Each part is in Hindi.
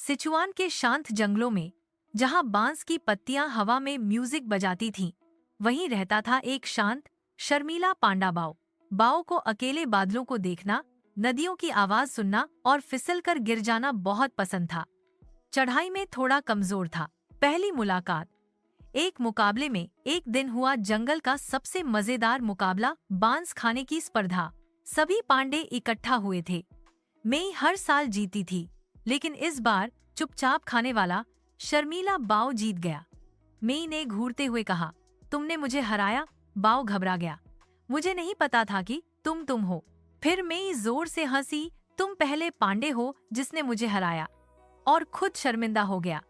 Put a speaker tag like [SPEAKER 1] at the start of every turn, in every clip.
[SPEAKER 1] सिचुआन के शांत जंगलों में, जहां बांस की पत्तियां हवा में म्यूजिक बजाती थीं, वहीं रहता था एक शांत, शर्मीला पांडा बाओ। बाओ को अकेले बादलों को देखना, नदियों की आवाज सुनना और फिसलकर गिर जाना बहुत पसंद था। चढ़ाई में थोड़ा कमजोर था। पहली मुलाकात। एक मुकाबले में एक दिन हुआ जंगल का सबसे मजेदार मुकाबला, बांस खाने की स्पर्धा। सभी पांडे इकट्ठा हुए थे। मेई हर साल जीती थी, लेकिन इस बार चुपचाप खाने वाला शर्मीला बाओ जीत गया। मेई ने घूरते हुए कहा, तुमने मुझे हराया। बाओ घबरा गया। मुझे नहीं पता था कि तुम हो। फिर मेई जोर से हंसी, तुम पहले पांडे हो जिसने मुझे हराया, और खुद शर्मिंदा हो गया।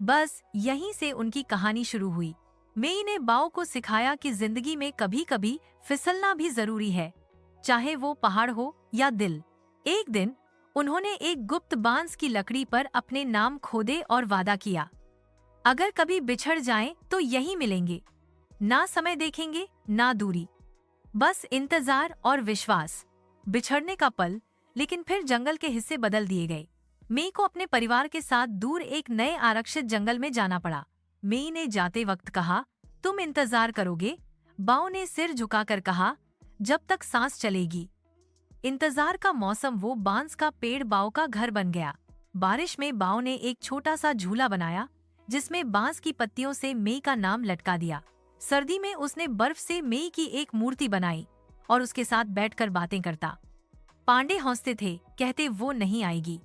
[SPEAKER 1] बस यहीं से उनकी कहानी शुरू हुई। मेई ने बाओ को सिखाया कि जिंदगी में कभी कभी फिसलना भी जरूरी है, चाहे वो पहाड़ हो या दिल। एक दिन उन्होंने एक गुप्त बांस की लकड़ी पर अपने नाम खोदे और वादा किया, अगर कभी बिछड़ जाएं तो यहीं मिलेंगे। ना समय देखेंगे, ना दूरी, बस इंतजार और विश्वास। बिछड़ने का पल, लेकिन फिर जंगल के हिस्से बदल दिए गए। मेई को अपने परिवार के साथ दूर एक नए आरक्षित जंगल में जाना पड़ा। मेई ने जाते वक्त कहा, तुम इंतजार करोगे? बाओ ने सिर झुकाकर कहा, जब तक सांस चलेगी। इंतजार का मौसम, वो बांस का पेड़ बाओ का घर बन गया। बारिश में बाओ ने एक छोटा सा झूला बनाया, जिसमें बांस की पत्तियों से मेई का नाम लटका दिया। सर्दी में उसने बर्फ से मेई की एक मूर्ति बनाई और उसके साथ बैठकर बातें करता। पांडे हंसते थे, कहते वो नहीं आएगी।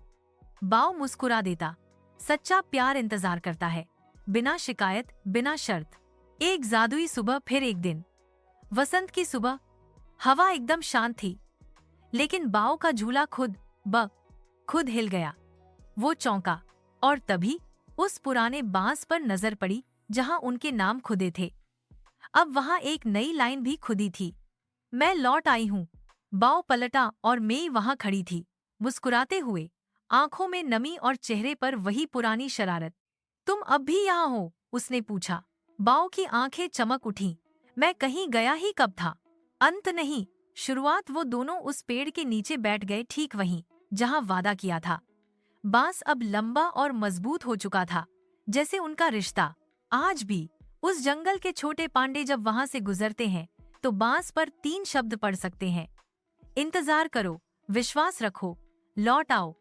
[SPEAKER 1] बाओ मुस्कुरा देता, सच्चा प्यार इंतजार करता है, बिना शिकायत, बिना शर्त। एक जादुई सुबह, फिर एक दिन, वसंत की सुबह। हवा एकदम शांत थी, लेकिन बाओ का झूला खुद हिल गया। वो चौंका, और तभी उस पुराने बांस पर नजर पड़ी जहां उनके नाम खुदे थे। अब वहां एक नई लाइन भी खुदी थी, मैं लौट आई हूँ। बाओ पलटा और मेई वहां खड़ी थी, मुस्कुराते हुए, आंखों में नमी और चेहरे पर वही पुरानी शरारत। तुम अब भी यहाँ हो? उसने पूछा। बाओ की आंखें चमक उठीं। मैं कहीं गया ही कब था? अंत नहीं, शुरुआत। वो दोनों उस पेड़ के नीचे बैठ गए, ठीक वहीं जहां वादा किया था। बांस अब लंबा और मजबूत हो चुका था, जैसे उनका रिश्ता। आज भी उस जंगल के छोटे पांडे जब वहां से गुजरते हैं तो बांस पर 3 शब्द पढ़ सकते हैं, इंतजार करो, विश्वास रखो, लौट आओ।